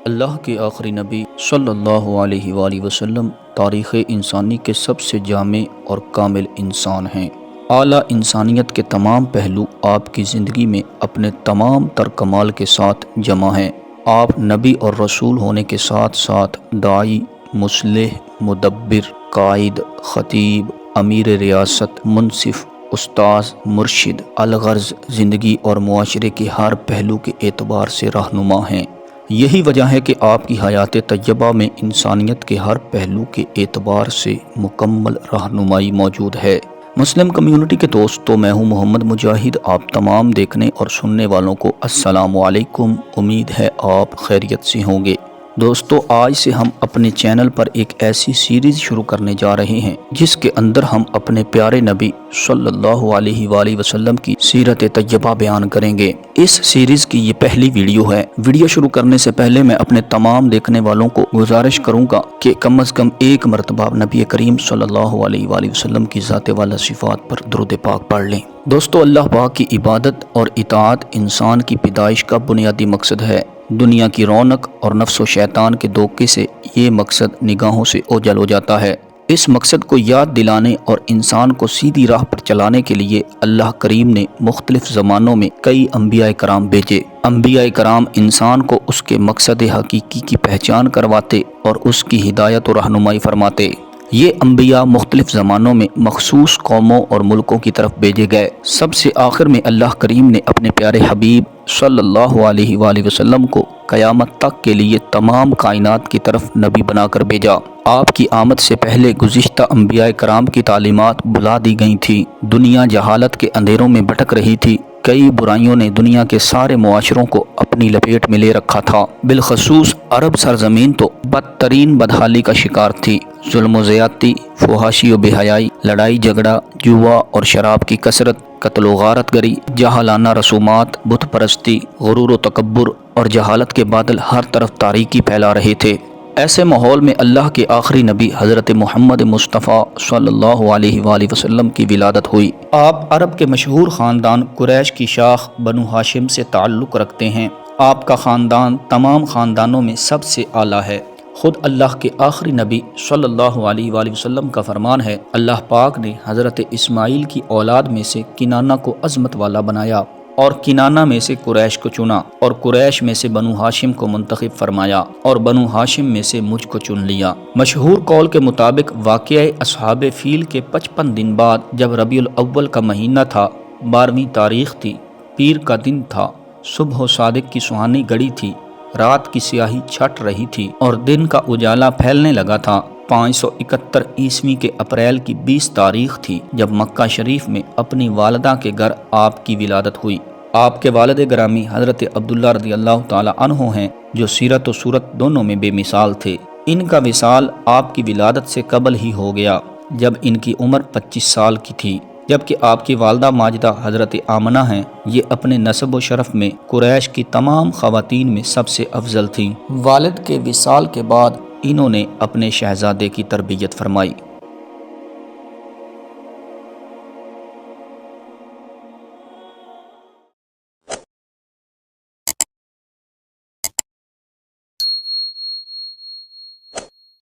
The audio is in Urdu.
اللہ کے آخری نبی صلی اللہ علیہ وآلہ وسلم تاریخ انسانی کے سب سے جامع اور کامل انسان ہیں۔ اعلیٰ انسانیت کے تمام پہلو آپ کی زندگی میں اپنے تمام تر کمال کے ساتھ جمع ہیں۔ آپ نبی اور رسول ہونے کے ساتھ ساتھ داعی، مصلح، مدبر، قائد، خطیب، امیر ریاست، منصف، استاذ، مرشد، الغرض زندگی اور معاشرے کے ہر پہلو کے اعتبار سے رہنما ہیں۔ یہی وجہ ہے کہ آپ کی حیات طیبہ میں انسانیت کے ہر پہلو کے اعتبار سے مکمل رہنمائی موجود ہے۔ مسلم کمیونٹی کے دوستوں، میں ہوں محمد مجاہد۔ آپ تمام دیکھنے اور سننے والوں کو السلام علیکم۔ امید ہے آپ خیریت سے ہوں گے۔ دوستو، آج سے ہم اپنے چینل پر ایک ایسی سیریز شروع کرنے جا رہے ہیں جس کے اندر ہم اپنے پیارے نبی صلی اللہ علیہ وآلہ وسلم کی سیرت طیبہ بیان کریں گے۔ اس سیریز کی یہ پہلی ویڈیو ہے۔ ویڈیو شروع کرنے سے پہلے میں اپنے تمام دیکھنے والوں کو گزارش کروں گا کہ کم از کم ایک مرتبہ نبی کریم صلی اللہ علیہ وآلہ وسلم کی ذات والا صفات پر درود پاک پڑھ لیں۔ دوستو، اللہ پاک کی عبادت اور اطاعت انسان کی پیدائش کا بنیادی مقصد ہے۔ دنیا کی رونق اور نفس و شیطان کے دھوکے سے یہ مقصد نگاہوں سے اوجھل ہو جاتا ہے۔ اس مقصد کو یاد دلانے اور انسان کو سیدھی راہ پر چلانے کے لیے اللہ کریم نے مختلف زمانوں میں کئی انبیاء کرام بھیجے۔ انبیاء کرام انسان کو اس کے مقصد حقیقی کی پہچان کرواتے اور اس کی ہدایت و رہنمائی فرماتے۔ یہ انبیاء مختلف زمانوں میں مخصوص قوموں اور ملکوں کی طرف بھیجے گئے۔ سب سے آخر میں اللہ کریم نے اپنے پیارے حبیب صلی اللہ علیہ وآلہ وسلم کو قیامت تک کے لیے تمام کائنات کی طرف نبی بنا کر بھیجا۔ آپ کی آمد سے پہلے گزشتہ انبیاء کرام کی تعلیمات بھلا دی گئی تھی۔ دنیا جہالت کے اندھیروں میں بھٹک رہی تھی۔ کئی برائیوں نے دنیا کے سارے معاشروں کو اپنی لپیٹ میں لے رکھا تھا۔ بالخصوص عرب سرزمین تو بدترین بدحالی کا شکار تھی۔ ظلم و زیادتی، فحاشی و بے حیائی، لڑائی جھگڑا، جوا اور شراب کی کثرت، قتل و غارت گری، جاہلانہ رسومات، بت پرستی، غرور و تکبر اور جہالت کے بادل ہر طرف تاریکی پھیلا رہے تھے۔ ایسے ماحول میں اللہ کے آخری نبی حضرت محمد مصطفیٰ صلی اللہ علیہ وآلہ وسلم کی ولادت ہوئی۔ آپ عرب کے مشہور خاندان قریش کی شاخ بنو ہاشم سے تعلق رکھتے ہیں۔ آپ کا خاندان تمام خاندانوں میں سب سے اعلیٰ ہے۔ خود اللہ کے آخری نبی صلی اللہ علیہ وآلہ وسلم کا فرمان ہے، اللہ پاک نے حضرت اسماعیل کی اولاد میں سے کنانہ کو عظمت والا بنایا اور کنانہ میں سے قریش کو چنا اور قریش میں سے بنو ہاشم کو منتخب فرمایا اور بنو ہاشم میں سے مجھ کو چن لیا۔ مشہور قول کے مطابق واقعہ اصحاب فیل کے 55 دن بعد جب ربیع الاول کا مہینہ تھا، 12ویں تاریخ تھی، پیر کا دن تھا، صبح و صادق کی سہانی گھڑی تھی، رات کی سیاہی چھٹ رہی تھی اور دن کا اجالا پھیلنے لگا تھا۔ 571 عیسوی کے اپریل کی 20 تاریخ تھی جب مکہ شریف میں اپنی والدہ کے گھر آپ کی ولادت ہوئی۔ آپ کے والد گرامی حضرت عبداللہ رضی اللہ تعالی عنہ ہیں جو سیرت و صورت دونوں میں بے مثال تھے۔ ان کا وصال آپ کی ولادت سے قبل ہی ہو گیا جب ان کی عمر 25 سال کی تھی، جبکہ آپ کی والدہ ماجدہ حضرت آمنہ ہیں۔ یہ اپنے نسب و شرف میں قریش کی تمام خواتین میں سب سے افضل تھیں۔ والد کے وصال کے بعد انہوں نے اپنے شہزادے کی تربیت فرمائی۔